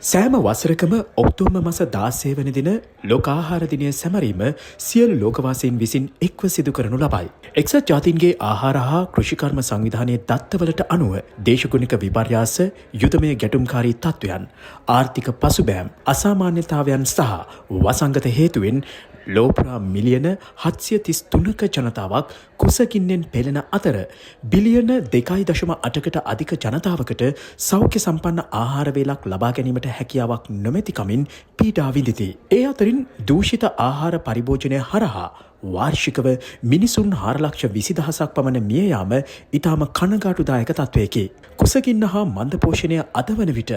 සෑම වසරකම ඔක්තෝබර් මාස 16 වන දින ලෝක ආහාර දිනය සැමරීම සියලු ලෝකවාසීන් විසින් එක්ව සිදු කරනු ලබයි. එක්සත් ජාතීන්ගේ ආහාර හා කෘෂිකර්ම සංවිධානයේ දත්තවලට අනුව දේශගුණික විපර්යාස, යුදමය ගැටුම්කාරී තත්ත්වයන්, ආර්ථික පසුබෑම්, අසාමාන්‍යතාවයන් සහ වසංගත හේතුවෙන් ලෝපුරා මිලියන 733ක ජනතාවක් කුසගින්නෙන් පෙළෙන අතර බිලියන 2.8කට අධික ජනතාවකට සෞඛ්‍ය සම්පන්න ආහාර වේලක් ලබා ගැනීමට හැකියාවක් නොමැතිකමින් පීඩා විඳිති. ඒ අතරින් දූෂිත ආහාර පරිභෝජනය හරහා වාර්ෂිකව මිනිසුන් 4,20,000ක් පමණ මිය යාම ඉතාම කනගාටුදායක තත්වයකි. කුසගින්න හා මන්ද පෝෂණය අද වන විට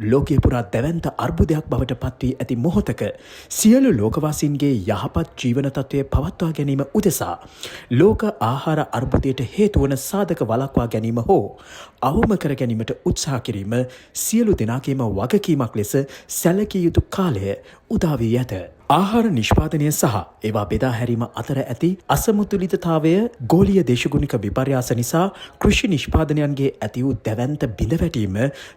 ලෝකයේ පුරා දැවැන්ත අර්බුදයක් බවට පත්වී ඇති මොහොතක සියලු ලෝකවාසීන්ගේ යහපත් ජීවන තත්ත්වය පවත්වා ගැනීම උදෙසා ලෝක ආහාර අර්බුදයට හේතු වන සාධක වළක්වා ගැනීම හෝ අවම කර ගැනීමට උත්සාහ කිරීම සියලු දෙනාගේම වගකීමක් ලෙස සැලකිය යුතු කාලය උදා වී ඇත. ආහාර නිෂ්පාදනය සහ ඒවා බෙදා හැරීම අතර ඇති අසමතුලිතතාවය ගෝලීය දේශගුණික විපර්යාස නිසා කෘෂි නිෂ්පාදනයන්ගේ ඇති වූ දැවැන්ත බිඳවැටීම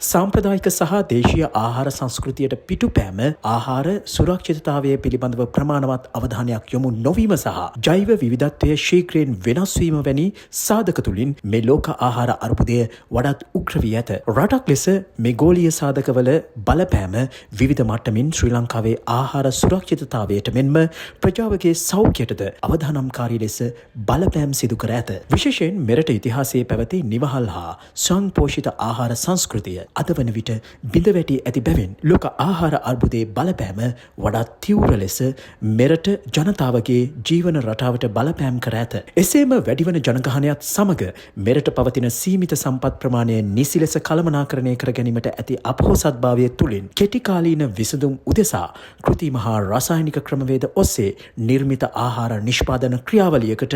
සාම්ප්‍රදායික සහ දේශීය ආහාර සංස්කෘතියට පිටුපෑම ආහාර සුරක්ෂිතතාවය පිළිබඳව ප්‍රමාණවත් අවධානයක් යොමු නොවීම සහ ජෛව විවිධත්වය ශීඝ්‍රයෙන් වෙනස් වීම වැනි සාධක තුළින් මේ ලෝක ආහාර අර්බුදය වඩාත් උග්‍ර වී ඇත. රටක් ලෙස මේ ගෝලීය සාධකවල බලපෑම විවිධ මට්ටමින් ශ්‍රී ලංකාවේ ආහාර සුරක්ෂිතතාවයට මෙන්ම ප්‍රජාවගේ සෞඛ්‍යයටද අවදානම්කාරී ලෙස බලපෑම් සිදු කර ඇත. විශේෂයෙන් මෙරට ඉතිහාසයේ පැවති නිවහල් හා සංපෝෂිත ආහාර සංස්කෘතිය අද වන විට බිඳවැටී ඇති බැවින් ලෝක ආහාර අර්බුදයේ බලපෑම වඩාත් තීව්‍ර ලෙස මෙරට ජනතාවගේ ජීවන රටාවට බලපෑම් කර ඇත. එසේම වැඩිවන ජනගහනයත් සමග මෙරට පවතින සීමිත සම්පත් ප්‍රමාණය නිසි ලෙස කළමනාකරණය කර ගැනීමට ඇති අපොහොසත්භාවය තුළින් කෙටිකාලීන විසඳුම් උදෙසා කෘතිම හා රසායනික ක්‍රමවේද ඔස්සේ නිර්මිත ආහාර නිෂ්පාදන ක්‍රියාවලියකට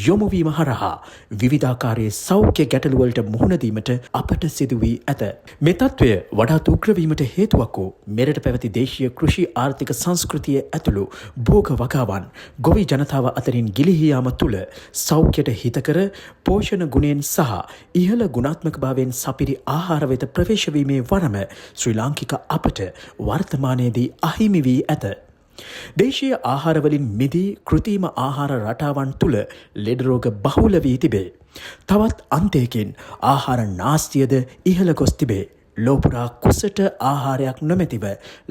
යොමුවීම හරහා විවිධාකාරයේ සෞඛ්‍ය ගැටලුවලට මුහුණ දීමට අපට සිදු වී ඇත. මේ තත්ත්වය වඩාත් උග්‍ර වීමට හේතුවක් වූ මෙරට පැවති දේශීය කෘෂි ආර්ථික සංස්කෘතිය ඇතුළු භෝග වගාවන් ගොවි ජනතාව අතරින් ගිලිහී යාම තුළ සෞඛ්‍යයට හිතකර පෝෂණ ගුණයෙන් සහ ඉහළ ගුණාත්මක භාවයෙන් සපිරි ආහාර වෙත ප්‍රවේශ වීමේ වරම ශ්‍රී ලාංකික අපට වර්තමානයේදී අහිමි වී ඇත. දේශීය ආහාරවලින් මිදී කෘතිම ආහාර රටාවන් තුළ ලෙඩ රෝග බහුල වී තිබේ. තවත් අන්තයකින් ආහාර නාස්තියද ඉහළ ගොස් තිබේ. ලෝපුරා කුසට ආහාරයක් නොමැතිව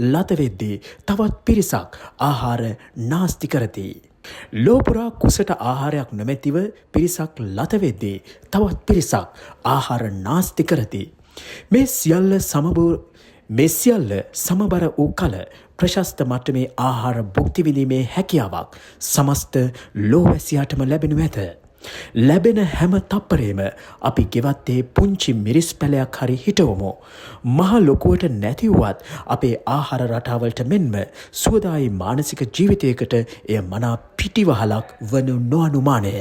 ලතවෙද්දී තවත් පිරිසක් ආහාර නාස්ති කරති. ලෝපුරා කුසට ආහාරයක් නොමැතිව පිරිසක් ලතවෙද්දී තවත් පිරිසක් ආහාර නාස්ති කරති. මේ සියල්ල සමබර වූ කල ප්‍රශස්ත මට්ටමේ ආහාර භුක්ති විඳීමේ හැකියාවක් සමස්ත ලෝවැසියාටම ලැබෙනු ඇත. ලැබෙන හැම තප්පරේම අපි ගෙවත්තේ පුංචි මිරිස් පැලයක් හරි හිටවමු. මහ ලොකුවට නැති වුවත් අපේ ආහාර රටාවලට මෙන්ම සුවදායි මානසික ජීවිතයකට එය මනා පිටිවහලක් වනු නොඅනුමානය.